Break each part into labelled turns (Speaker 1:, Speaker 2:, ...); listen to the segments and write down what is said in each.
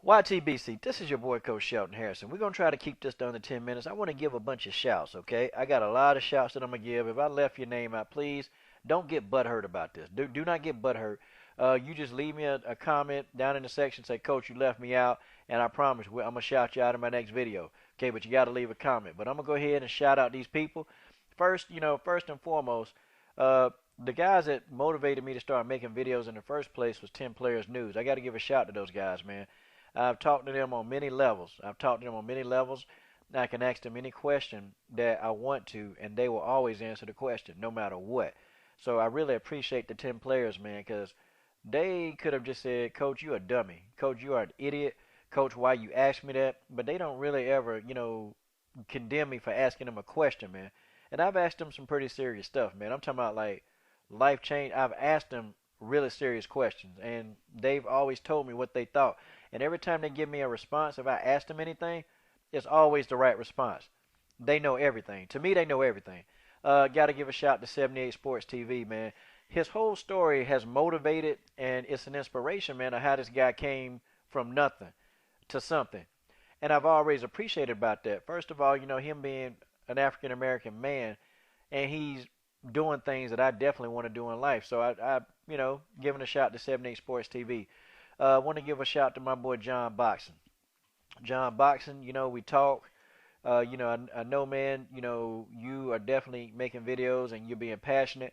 Speaker 1: YTBC, this is your boy Coach Shelton Harrison. We're going to try to keep this down to 10 minutes. I want to give a bunch of shouts, okay? I got a lot of shouts that I'm going to give. If I left your name out, please don't get butthurt about this. Do not get butthurt. You just leave me a comment down in the section, say, Coach, you left me out, and I promise I'm going to shout you out in my next video. Okay, but you got to leave a comment. But I'm going to go ahead and shout out these people. First, first and foremost, uh, the guys that motivated me to start making videos in the first place was 10 Players News. I got to give a shout to those guys, man. I've talked to them on many levels. I can ask them any question that I want to, and they will always answer the question, no matter what. So I really appreciate the 10 players, man, because they could have just said, Coach, you a dummy. Coach, you are an idiot. Coach, why you asked me that? But they don't really ever, condemn me for asking them a question, man. And I've asked them some pretty serious stuff, man. I'm talking about like life change. I've asked them really serious questions, and they've always told me what they thought. And every time they give me a response, if I ask them anything, it's always the right response. They know everything. To me, they know everything. Got to give a shout to 78 Sports TV, man. His whole story has motivated, and it's an inspiration, man, of how this guy came from nothing to something. And I've always appreciated about that. First of all, him being an African American man, and he's doing things that I definitely want to do in life. So giving a shout to 78 Sports TV. I want to give a shout to my boy John Boxon. John Boxon, we talk. I know, man, you are definitely making videos and you're being passionate.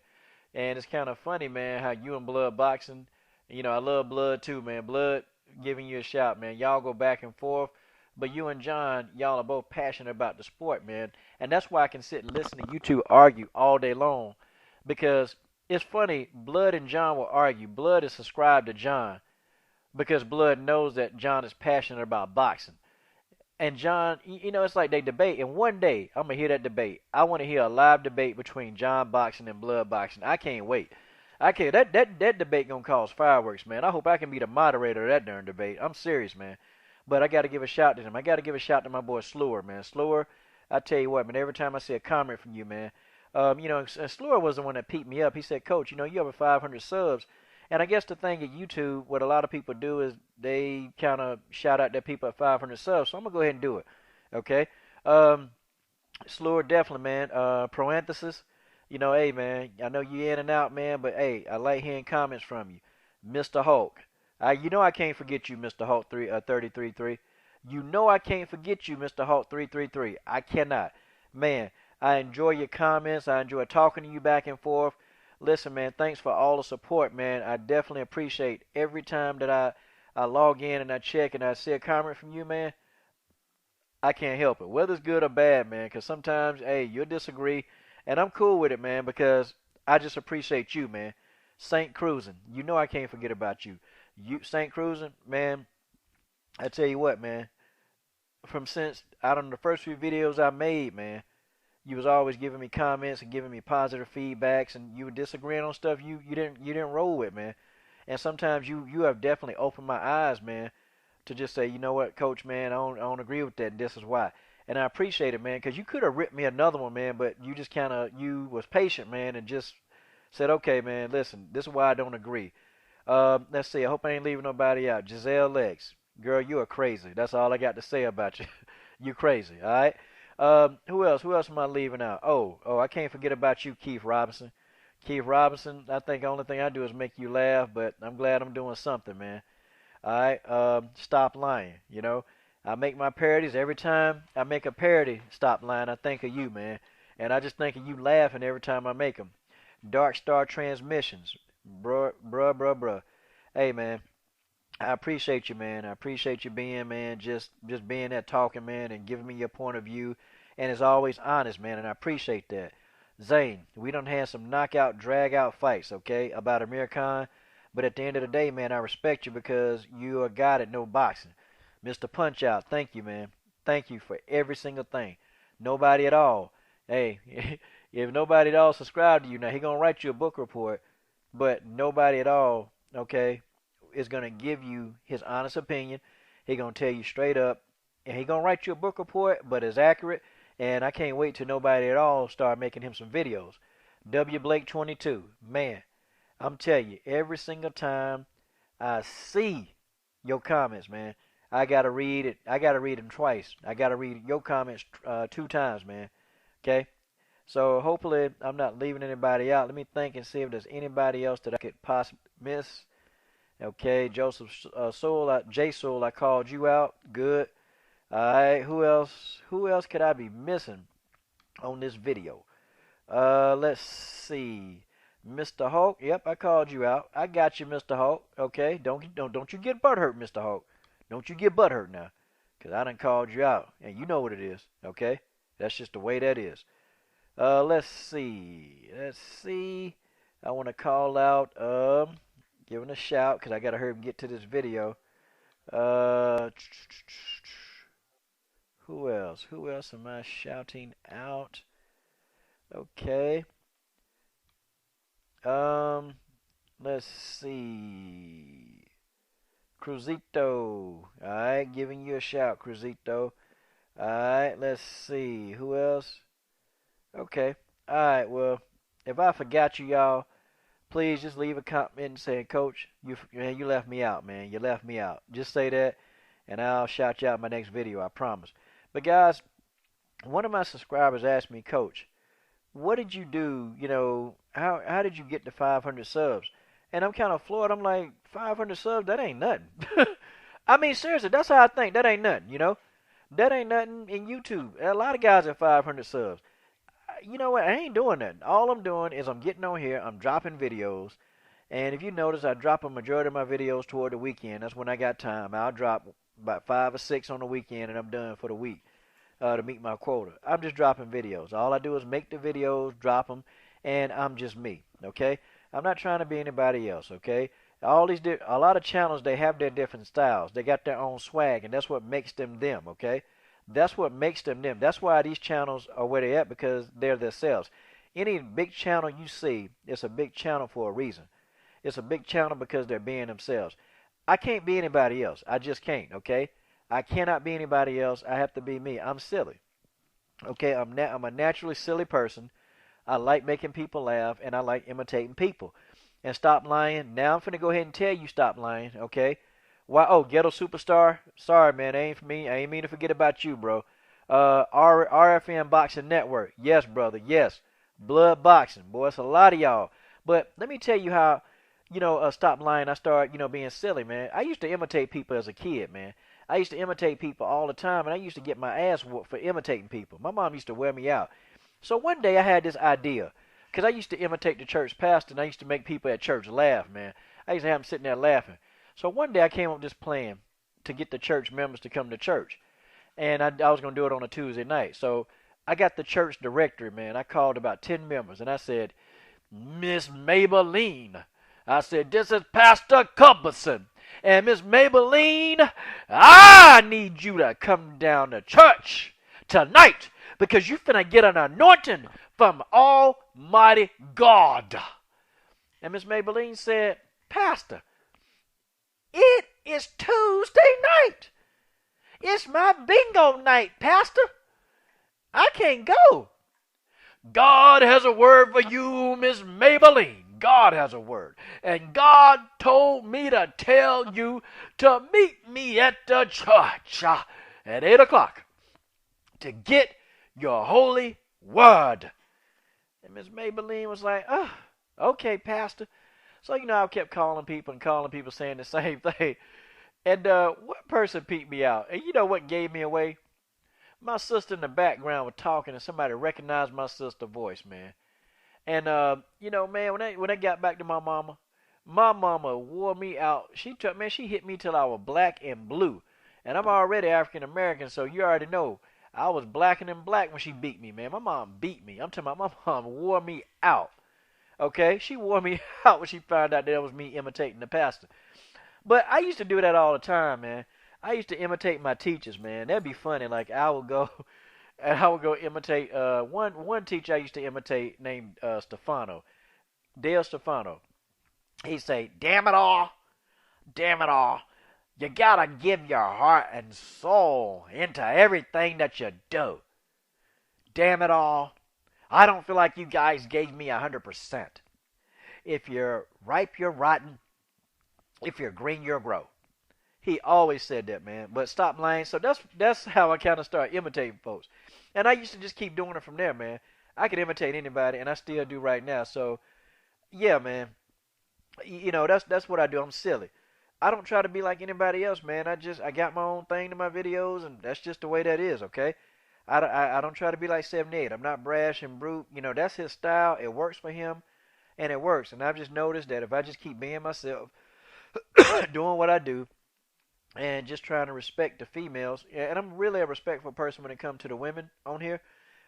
Speaker 1: And it's kind of funny, man, how you and Blood boxing. I love Blood too, man. Blood giving you a shout, man. Y'all go back and forth. But you and John, y'all are both passionate about the sport, man. And that's why I can sit and listen to you two argue all day long. Because it's funny, Blood and John will argue. Blood is subscribed to John because Blood knows that John is passionate about boxing. And John, it's like they debate, and one day I'm gonna hear that debate. I want to hear a live debate between John Boxing and Blood Boxing. I can't wait. I can't. That debate gonna cause fireworks, man. I hope I can be the moderator of that darn debate. I'm serious, man. But I got to give a shout to him. I got to give a shout to my boy Slur, man. Slur, I tell you what, man. Every time I see a comment from you, man, and Slur was the one that peeped me up. He said, Coach, you have 500 subs. And I guess the thing at YouTube, what a lot of people do is they kind of shout out their people at 500 subs. So I'm gonna go ahead and do it. Okay. Um, Slur, definitely, man. Proanthesis, hey, man, I know you in and out, man, but hey, I like hearing comments from you, Mr. Hulk. I can't forget you, Mr. Hulk 33.3. I can't forget you, Mr. Hulk 333. I cannot, man. I enjoy your comments. I enjoy talking to you back and forth. Listen, man, thanks for all the support, man. I definitely appreciate every time that I log in and I check and I see a comment from you, man. I can't help it, whether it's good or bad, man, because sometimes, hey, you'll disagree, and I'm cool with it, man, because I just appreciate you, man. Saint Cruising, I can't forget about you. Saint Cruising, man, I tell you what, man, from since, I don't know, the first few videos I made, man, you was always giving me comments and giving me positive feedbacks, and you were disagreeing on stuff you didn't roll with, man. And sometimes you have definitely opened my eyes, man, to just say, you know what, Coach, man, I don't agree with that, and this is why. And I appreciate it, man, because you could have ripped me another one, man, but you just kind of you was patient, man, and just said, okay, man, listen, this is why I don't agree. Let's see. I hope I ain't leaving nobody out. Giselle Lex, girl, you are crazy. That's all I got to say about you. You crazy, all right? Who else? Who else am I leaving out? Oh, I can't forget about you, Keith Robinson. Keith Robinson, I think the only thing I do is make you laugh, but I'm glad I'm doing something, man. All right, stop lying. I make my parodies every time I make a parody. Stop lying. I think of you, man, and I just think of you laughing every time I make them. Dark Star Transmissions, bruh. Hey, man, I appreciate you, man. I appreciate you being, man, just being there talking, man, and giving me your point of view, and it's always honest, man, and I appreciate that. Zane, we done had some knockout, drag out fights, okay, about Amir Khan. But at the end of the day, man, I respect you because you are a guy that know boxing. Mr. Punch Out, thank you, man. Thank you for every single thing. Nobody at all. Hey, if nobody at all subscribed to you, now he gonna write you a book report, but nobody at all, okay, is gonna give you his honest opinion. He gonna tell you straight up, and he gonna write you a book report, but it's accurate. And I can't wait till nobody at all start making him some videos. W Blake 22, man. I'm telling you, every single time I see your comments, man, I gotta read it. I gotta read them twice. I gotta read your comments 2 times, man. Okay. So hopefully I'm not leaving anybody out. Let me think and see if there's anybody else that I could possibly miss. Okay, Joseph J Soul, I called you out. Good. All right. Who else? Who else could I be missing on this video? Let's see. Mr. Hulk. Yep, I called you out. I got you, Mr. Hulk. Okay. Don't you get butthurt, Mr. Hulk. Don't you get butthurt now, 'cause I done called you out, and you know what it is. Okay. That's just the way that is. Let's see. Let's see. I want to call out, giving a shout because I got to hurry and get to this video. Uh, who else? Who else am I shouting out? Okay. Um, let's see. Cruzito. Alright, giving you a shout, Cruzito. Alright, let's see. Who else? Okay. Alright, well, if I forgot you, y'all, please just leave a comment saying, Coach, you left me out, man. You left me out. Just say that, and I'll shout you out in my next video, I promise. But guys, one of my subscribers asked me, Coach, what did you do? How did you get to 500 subs? And I'm kind of floored. I'm like, 500 subs? That ain't nothing. I mean, seriously, that's how I think. That ain't nothing. That ain't nothing in YouTube. A lot of guys have 500 subs. You know what? I ain't doing that. All I'm doing is I'm getting on here, I'm dropping videos, and if you notice, I drop a majority of my videos toward the weekend. That's when I got time. I'll drop about 5 or 6 on the weekend, and I'm done for the week to meet my quota. I'm just dropping videos. All I do is make the videos, drop them, and I'm just me. Okay? I'm not trying to be anybody else. Okay? A lot of channels, they have their different styles. They got their own swag, and that's what makes them them. Okay? That's what makes them them. That's why these channels are where they're at, because they're themselves. Any big channel you see, it's a big channel for a reason. It's a big channel because they're being themselves. I can't be anybody else. I just can't, okay? I cannot be anybody else. I have to be me. I'm silly. Okay, I'm a naturally silly person. I like making people laugh, and I like imitating people. And stop lying. Now I'm finna go ahead and tell you stop lying, okay? Why? Oh, Ghetto Superstar. Sorry, man. That ain't for me. I ain't mean to forget about you, bro. RFN Boxing Network. Yes, brother. Yes. Blood Boxing. Boy, it's a lot of y'all. But let me tell you how, stop lying. I started, being silly, man. I used to imitate people as a kid, man. I used to imitate people all the time, and I used to get my ass whooped for imitating people. My mom used to wear me out. So one day I had this idea, because I used to imitate the church pastor, and I used to make people at church laugh, man. I used to have them sitting there laughing. So one day I came up with this plan to get the church members to come to church. And I was going to do it on a Tuesday night. So I got the church directory, man. I called about 10 members, and I said, Miss Maybelline. I said, this is Pastor Culbertson. And Miss Maybelline, I need you to come down to church tonight because you finna get an anointing from Almighty God. And Miss Maybelline said, Pastor, it is Tuesday night. It's my bingo night, Pastor. I can't go. God has a word for you, Miss Maybelline. God has a word. And God told me to tell you to meet me at the church at 8 o'clock to get your holy word. And Miss Maybelline was like, oh, okay, Pastor. So, I kept calling people saying the same thing. And one person peeped me out. And you know what gave me away? My sister in the background was talking, and somebody recognized my sister's voice, man. And, man, when I got back to my mama wore me out. She hit me till I was black and blue. And I'm already African American, so you already know. I was blacker than black when she beat me, man. My mom beat me. I'm talking about my mom wore me out. Okay? She wore me out when she found out that it was me imitating the pastor. But I used to do that all the time, man. I used to imitate my teachers, man. That'd be funny. Like I would go imitate one teacher I used to imitate named Stefano, Dale Stefano. He'd say, "Damn it all, you gotta give your heart and soul into everything that you do. Damn it all, I don't feel like you guys gave me 100%. If you're ripe, you're rotten. If you're green, you'll grow. He always said that, man. But stop lying. So that's how I kind of start imitating folks. And I used to just keep doing it from there, man. I could imitate anybody, and I still do right now. So yeah, man. That's what I do. I'm silly. I don't try to be like anybody else, man. I got my own thing to my videos, and that's just the way that is. Okay. I don't try to be like 78. I'm not brash and brute. That's his style. It works for him, and it works. And I've just noticed that if I just keep being myself, doing what I do, and just trying to respect the females, and I'm really a respectful person when it comes to the women on here.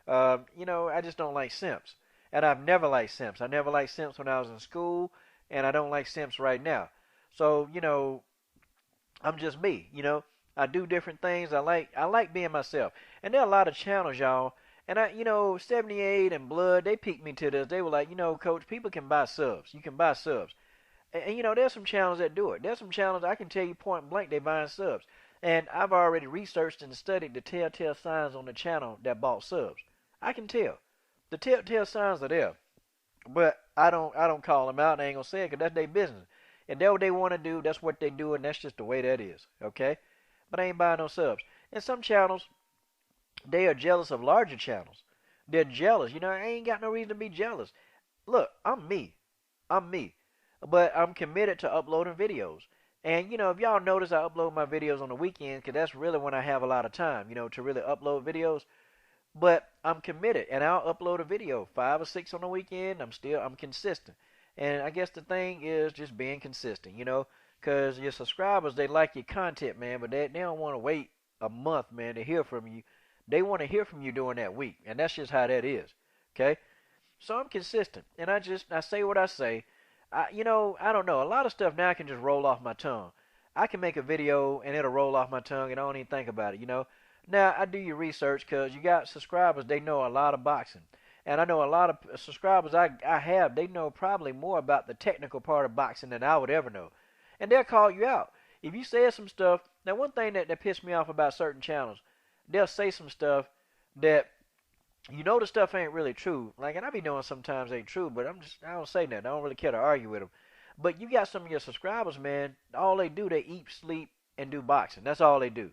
Speaker 1: I just don't like simps, and I've never liked simps. I never liked simps when I was in school, and I don't like simps right now. So I'm just me. I do different things. I like being myself. And there are a lot of channels, y'all. And 78 and Blood, they piqued me to this. They were like, Coach, people can buy subs. You can buy subs. And there's some channels that do it. There's some channels I can tell you point blank they buying subs. And I've already researched and studied the telltale signs on the channel that bought subs. I can tell. The telltale signs are there. But I don't call them out. I ain't gonna say it because that's their business. And that's what they want to do. That's what they do, and that's just the way that is. Okay. But I ain't buying no subs. And some channels, they are jealous of larger channels. They're jealous. I ain't got no reason to be jealous. Look, I'm me. I'm me. But I'm committed to uploading videos. And, if y'all notice, I upload my videos on the weekend because that's really when I have a lot of time, to really upload videos. But I'm committed, and I'll upload a video 5 or 6 on the weekend. I'm consistent. And I guess the thing is just being consistent, because your subscribers, they like your content, man, but they don't want to wait a month, man, to hear from you. They want to hear from you during that week, and that's just how that is, okay? So I'm consistent, and I say what I say. I don't know. A lot of stuff now can just roll off my tongue. I can make a video, and it'll roll off my tongue, and I don't even think about it. Now, I do your research because you got subscribers, they know a lot of boxing. And I know a lot of subscribers I have, they know probably more about the technical part of boxing than I would ever know. And they'll call you out. If you say some stuff, now one thing that pissed me off about certain channels, they'll say some stuff that the stuff ain't really true. Like, and I be knowing sometimes ain't true, but I don't say nothing. I don't really care to argue with them. But you got some of your subscribers, man, all they do, they eat, sleep, and do boxing. That's all they do.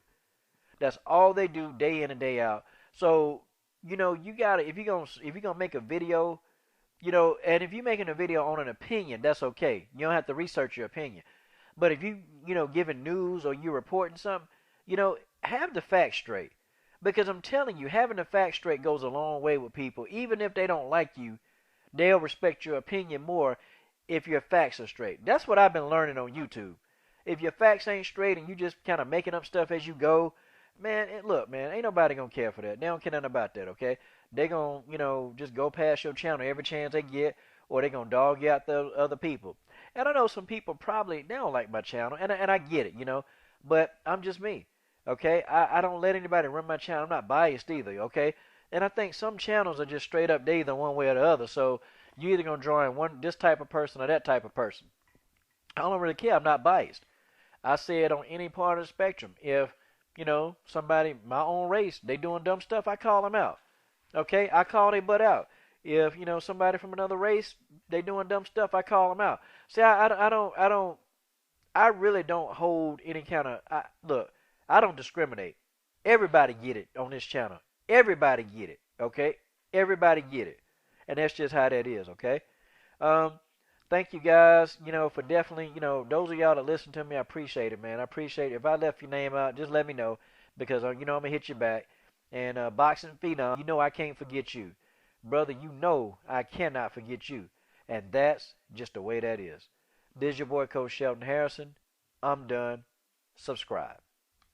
Speaker 1: That's all they do day in and day out. So, you gotta if you're gonna make a video, and if you're making a video on an opinion, that's okay. You don't have to research your opinion. But if giving news or you reporting something, have the facts straight. Because I'm telling you, having the facts straight goes a long way with people. Even if they don't like you, they'll respect your opinion more if your facts are straight. That's what I've been learning on YouTube. If your facts ain't straight and you just kind of making up stuff as you go, man, look, man, ain't nobody gonna care for that. They don't care nothing about that, okay? They gonna, just go past your channel every chance they get, or they gonna dog you out the other people. And I know some people probably, they don't like my channel, and I get it, but I'm just me, okay? I don't let anybody run my channel. I'm not biased either, okay? And I think some channels are just straight up, they either one way or the other. So you either gonna join this type of person or that type of person. I don't really care. I'm not biased. I say it on any part of the spectrum. If somebody my own race, they doing dumb stuff, I call them out. Okay, I call they butt out. If somebody from another race, they doing dumb stuff, I call them out. See, I really don't hold any kind of. Look, I don't discriminate. Everybody get it on this channel. Everybody get it. Okay, everybody get it, and that's just how that is. Okay. Um, Thank you guys, for definitely, those of y'all that listen to me, I appreciate it, man. I appreciate it. If I left your name out, just let me know because, I'm going to hit you back. And Boxing Phenom, I can't forget you. Brother, I cannot forget you. And that's just the way that is. This is your boy, Coach Shelton Harrison. I'm done. Subscribe.